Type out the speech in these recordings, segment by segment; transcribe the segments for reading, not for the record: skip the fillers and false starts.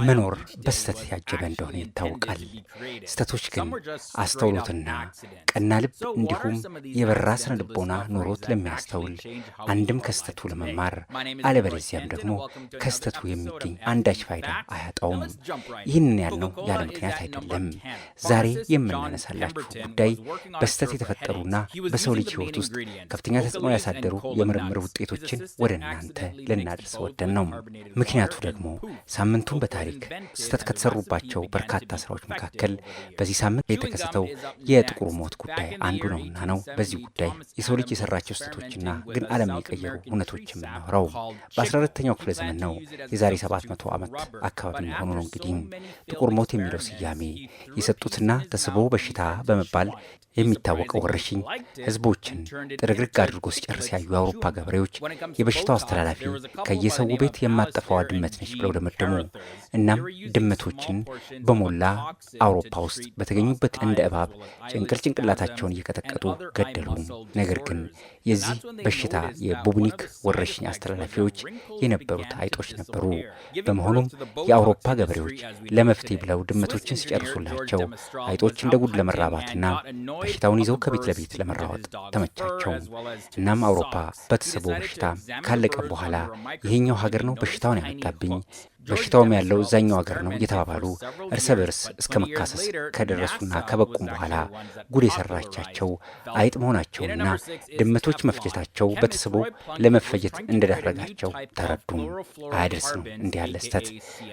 መኖር በስተት ያጀበ እንደሆነ ይታወቃል። ስተቶች ግን አስተውሎትና ቀና ልብ እንዲሁም የበራ ስነ ልቦና ኖሮት ለሚያስተውል አንድም ከስተቱ ለመማር አለበለዚያም ደግሞ ከስተቱ የሚገኝ አንዳች ፋይዳ አያጣውም። ይህንን ያልነው ያለ ምክንያት አይደለም። ዛሬ የምናነሳላችሁ ጉዳይ በስተት የተፈጠሩና በሰው ልጅ ሕይወት ውስጥ ከፍተኛ ተጽዕኖ ያሳደሩ የምርምር ውጤቶችን ወደ እናንተ ልናደርስ ወደን ነው። ምክንያቱ ደግሞ ሳምንቱን በታሪክ ስተት ከተሰሩባቸው በርካታ ስራዎች መካከል በዚህ ሳምንት የተከሰተው የጥቁር ሞት ጉዳይ አንዱ ነውና ነው። በዚህ ጉዳይ የሰው ልጅ የሰራቸው ስተቶችና ግን ዓለም የቀየሩ እውነቶች የምናወራው በ14ኛው ክፍለ ዘመን ነው። የዛሬ 700 ዓመት አካባቢ መሆኑ ነው። እንግዲህ ጥቁር ሞት የሚለው ስያሜ የሰጡትና ተስቦ በሽታ በመባል የሚታወቀው ወረርሽኝ ህዝቦችን ጥርግርግ አድርጎ ሲጨርስ ያዩ የአውሮፓ ገበሬዎች የበሽታው አስተላላፊ ከየሰው ቤት የማጠፋዋ ድመት ነች ብለው ደመደሙ። እናም ድመቶችን በሞላ አውሮፓ ውስጥ በተገኙበት እንደ እባብ ጭንቅላታቸውን እየቀጠቀጡ ገደሉ። ነገር ግን የዚህ በሽታ የቡብኒክ ወረርሽኝ አስተላላፊዎች የነበሩት አይጦች ነበሩ። በመሆኑም የአውሮፓ ገበሬዎች ለመፍትሄ ብለው ድመቶችን ሲጨርሱላቸው አይጦች እንደ ጉድ ለመራባትና በሽታውን ይዘው ከቤት ለቤት ለመራወጥ ተመቻቸው። እናም አውሮፓ በተስቦ በሽታ ካለቀ በኋላ ይሄኛው ሀገር ነው በሽታውን ያመጣብኝ፣ በሽታውም ያለው እዛኛው ሀገር ነው እየተባባሉ እርስ በርስ እስከ መካሰስ ከደረሱና ከበቁም በኋላ ጉድ የሰራቻቸው አይጥ መሆናቸውና ድመቶች መፍጀታቸው በተስቦ ለመፈጀት እንደዳረጋቸው ተረዱም። አያደርስ ነው እንዲህ ያለ ስተት።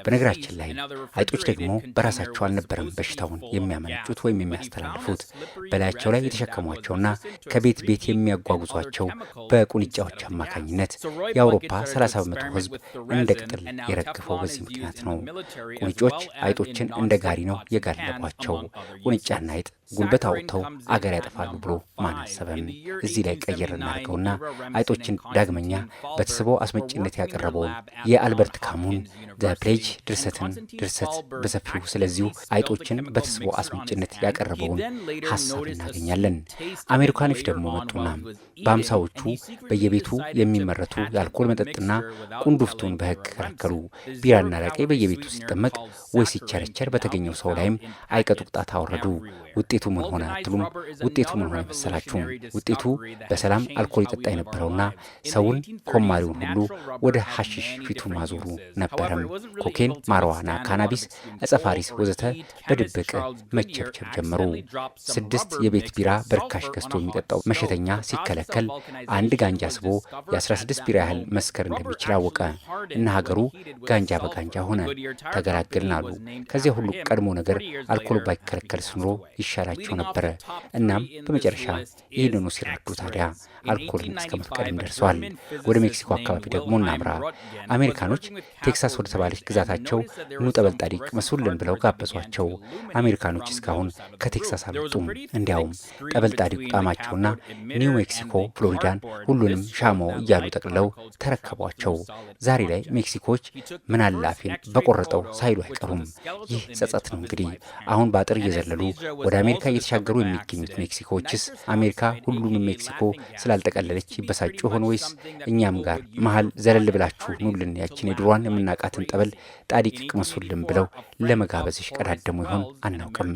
በነገራችን ላይ አይጦች ደግሞ በራሳቸው አልነበረም በሽታውን የሚያመነጩት ወይም የሚያስተላልፉት። በላያቸው ላይ የተሸከሟቸውና ከቤት ቤት የሚያጓጉዟቸው በቁንጫዎች አማካኝነት የአውሮፓ 30 በመቶ ህዝብ እንደ ቅጠል የረገፈው በዚህ ምክንያት ነው። ቁንጮች አይጦችን እንደ ጋሪ ነው የጋለቧቸው። ቁንጫና አይጥ ጉልበት አውጥተው አገር ያጠፋሉ ብሎ ማን አሰበም? እዚህ ላይ ቀየር እናድርገውና አይጦችን ዳግመኛ በተስቦ አስመጪነት ያቀረበውን የአልበርት ካሙን ዘ ፕሌጅ ድርሰት በሰፊው ስለዚሁ አይጦችን በተስቦ አስመጪነት ያቀረበውን ሀሳብ እናገኛለን። አሜሪካኖች ደግሞ መጡና በአምሳዎቹ በየቤቱ የሚመረቱ የአልኮል መጠጥና ቁንዱፍቱን በሕግ ከለከሉ። ቢራና አረቄ በየቤቱ ሲጠመቅ ወይ ሲቸረቸር በተገኘው ሰው ላይም አይቀጡ ቅጣት አወረዱ። ውጤቱ ምን ሆነ አትሉም? ውጤቱ ምን ሆነ መሰላችሁ? ውጤቱ በሰላም አልኮል ይጠጣ የነበረውና ሰውን ኮማሪውን ሁሉ ወደ ሐሺሽ ፊቱን ማዞሩ ነበረም። ኮኬን፣ ማርዋና፣ ካናቢስ፣ እጸፋሪስ ወዘተ በድብቅ መቸብቸብ ጀመሩ። 6 የቤት ቢራ በርካሽ ገዝቶ የሚጠጣው መሸተኛ ሲከለከል አንድ ጋንጃ ስቦ የ16 ቢራ ያህል መስከር እንደሚችል አወቀ እና ሀገሩ ጋንጃ በጋንጃ ሆነ። ተገላገልን አሉ። ከዚያ ሁሉ ቀድሞ ነገር አልኮል ባይከለከል ስኖሮ ይሻላቸው ነበረ። እናም በመጨረሻ ይህንኑ ሲረዱ ታዲያ አልኮልን እስከ መፍቀድም ደርሰዋል። ወደ ሜክሲኮ አካባቢ ደግሞ እናምራ። አሜሪካኖች ቴክሳስ ወደ ተባለች ግዛታቸው ኑ ጠበልጣዲ ቅመሱልን ብለው ጋበዟቸው። አሜሪካኖች እስካሁን ከቴክሳስ አልወጡም። እንዲያውም ጠበልጣዲ ጣማቸውና ኒው ሜክሲኮ፣ ፍሎሪዳን ሁሉንም ሻሞ እያሉ ጠቅልለው ተረከቧቸው። ዛሬ ላይ ሜክሲኮች ምን አላፊን በቆረጠው ሳይሉ አይቀሩም። ይህ ጸጸት ነው እንግዲህ። አሁን በአጥር እየዘለሉ ወደ አሜሪካ እየተሻገሩ የሚገኙት ሜክሲኮችስ አሜሪካ ሁሉንም ሜክሲኮ ስላልጠቀለለች ይበሳጩ ሆነ ወይስ እኛም ጋር መሀል ዘለል ብላችሁ ኑልን ያችን የድሮዋን የምናቃትን ጠበል ጣዲቅ ቅመሱልን ብለው ለመጋበዝ ይሽቀዳደሙ ይሆን አናውቅም።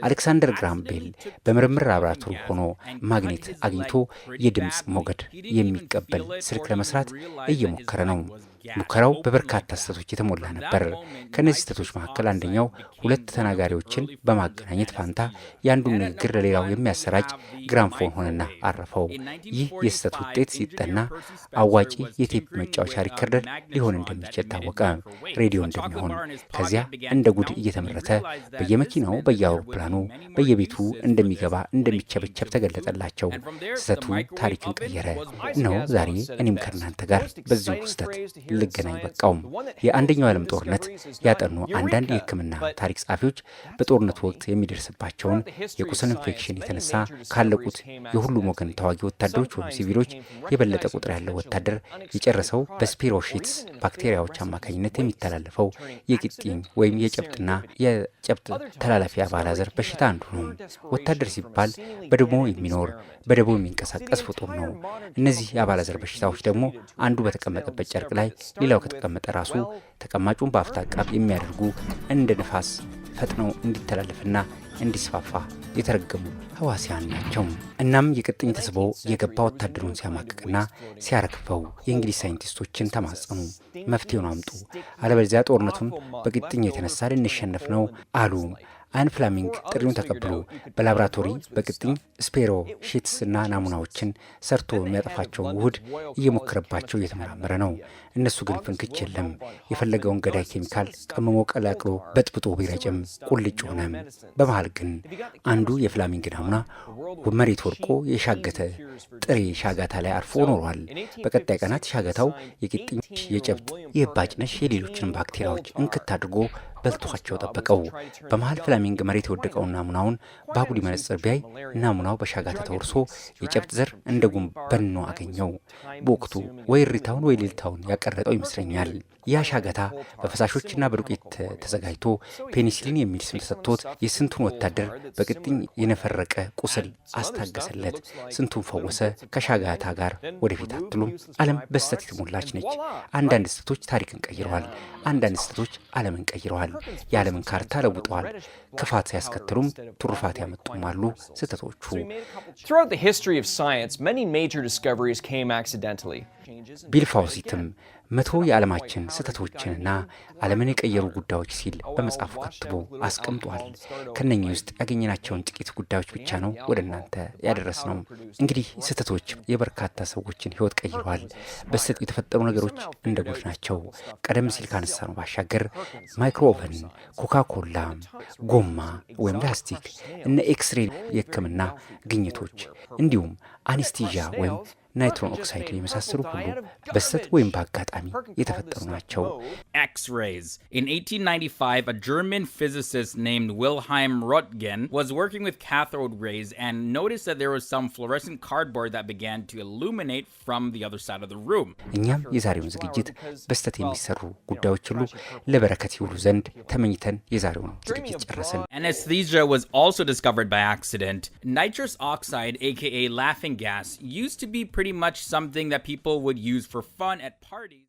አሌክሳንደር ግራም ቤል በምርምር ላብራቶሪ ሆኖ ማግኔት አግኝቶ የድምፅ ሞገድ የሚቀበል ስልክ ለመስራት እየሞከረ ነው። ሙከራው በበርካታ ስህተቶች የተሞላ ነበር። ከነዚህ ስህተቶች መካከል አንደኛው 2 ተናጋሪዎችን በማገናኘት ፋንታ የአንዱን ንግግር ለሌላው የሚያሰራጭ ግራምፎን ሆነና አረፈው። ይህ የስህተት ውጤት ሲጠና አዋጪ የቴፕ መጫወቻ ሪከርደር ሊሆን እንደሚችል ታወቀ፣ ሬዲዮ እንደሚሆን። ከዚያ እንደ ጉድ እየተመረተ በየመኪናው፣ በየአውሮፕላኑ፣ በየቤቱ እንደሚገባ እንደሚቸበቸብ ተገለጠላቸው። ስህተቱ ታሪክን ቀየረ። እነሆ ዛሬ እኔም ከእናንተ ጋር በዚሁ ስህተት ልገናኝ በቃውም። የአንደኛው ዓለም ጦርነት ያጠኑ አንዳንድ የሕክምና ታሪክ ጸሐፊዎች በጦርነቱ ወቅት የሚደርስባቸውን የቁስል ኢንፌክሽን የተነሳ ካለቁት የሁሉም ወገን ተዋጊ ወታደሮች ወይም ሲቪሎች የበለጠ ቁጥር ያለው ወታደር የጨረሰው በስፒሮሺትስ ባክቴሪያዎች አማካኝነት የሚተላለፈው የቂጢኝ ወይም የጨብጥና የጨብጥ ተላላፊ አባላዘር በሽታ አንዱ ነው። ወታደር ሲባል በደሞ የሚኖር በደቦ የሚንቀሳቀስ ፍጡር ነው። እነዚህ የአባላዘር በሽታዎች ደግሞ አንዱ በተቀመጠበት ጨርቅ ላይ ሌላው ከተቀመጠ ራሱ ተቀማጩን በአፍታ ቃብ የሚያደርጉ እንደ ንፋስ ፈጥነው እንዲተላለፍና እንዲስፋፋ የተረገሙ ህዋሲያን ናቸው። እናም የቅጥኝ ተስቦ የገባ ወታደሩን ሲያማቅቅና ሲያረክፈው የእንግሊዝ ሳይንቲስቶችን ተማጸኑ፣ መፍትሄውን አምጡ፣ አለበለዚያ ጦርነቱን በቅጥኝ የተነሳ ልንሸነፍ ነው አሉ። አን ፍላሚንግ ጥሪውን ተቀብሎ በላብራቶሪ በቅጥኝ ስፔሮ ሺትስ እና ናሙናዎችን ሰርቶ የሚያጠፋቸውን ውህድ እየሞከረባቸው እየተመራመረ ነው። እነሱ ግን ፍንክች የለም። የፈለገውን ገዳይ ኬሚካል ቀምሞ ቀላቅሎ በጥብጦ ቢረጭም ቁልጭ ሆነ። በመሃል ግን አንዱ የፍላሚንግ ናሙና መሬት ወድቆ የሻገተ ጥሬ ሻጋታ ላይ አርፎ ኖሯል። በቀጣይ ቀናት ሻጋታው የቅጥኝ፣ የጨብጥ፣ የባጭነሽ የሌሎችንም ባክቴሪያዎች እንክት አድርጎ በልቷቸው ጠበቀው። በመሃል ፍላሚንግ መሬት የወደቀውን ናሙናውን በአጉሊ መነጽር ቢያይ ናሙናው በሻጋታ ተወርሶ የጨብጥ ዘር እንደ ጉም በኖ አገኘው። በወቅቱ ወይ እሪታውን ወይ ሌልታውን ያቀረጠው ይመስለኛል። ያ ሻጋታ በፈሳሾችና በዱቄት ተዘጋጅቶ ፔኒሲሊን የሚል ስም ተሰጥቶት የስንቱን ወታደር በቅጥኝ የነፈረቀ ቁስል አስታገሰለት፣ ስንቱን ፈወሰ። ከሻጋታ ጋር ወደፊት አትሉም። ዓለም በስተት የተሞላች ነች። አንዳንድ ስህተቶች ታሪክን ቀይረዋል። አንዳንድ ስህተቶች ዓለምን ቀይረዋል። የዓለምን ካርታ ለውጠዋል። ክፋት ሲያስከትሉም ትሩፋት ያመጡም አሉ ስህተቶቹ። ቢል ፋውሲትም 100 የዓለማችን ስህተቶችንና ዓለምን የቀየሩ ጉዳዮች ሲል በመጽሐፉ ከትቦ አስቀምጧል። ከነኚህ ውስጥ ያገኘናቸውን ጥቂት ጉዳዮች ብቻ ነው ወደ እናንተ ያደረስነው። እንግዲህ ስህተቶች የበርካታ ሰዎችን ሕይወት ቀይረዋል። በስህተት የተፈጠሩ ነገሮች እንደ ጉድ ናቸው። ቀደም ሲል ካነሳነው ባሻገር ማይክሮኦቨን፣ ኮካኮላ፣ ጎማ ወይም ላስቲክ፣ እነ ኤክስሬ የሕክምና ግኝቶች እንዲሁም አኔስቲዣ ወይም ናይትሮን ኦክሳይድ የመሳሰሉ ሁሉ በስህተት ወይም በአጋጣሚ የተፈጠሩ ናቸው። X-rays. In 1895, a German physicist named Wilhelm Röntgen was working with cathode rays and noticed that there was some fluorescent cardboard that began to illuminate from the other side of the room. እኛም የዛሬውን ዝግጅት በስህተት የሚሰሩ ጉዳዮች ሁሉ ለበረከት ይውሉ ዘንድ ተመኝተን የዛሬውን ዝግጅት ጨረስን። Anesthesia was also discovered by accident. Nitrous oxide, aka laughing gas, used to be pretty much something that people would use for fun at parties.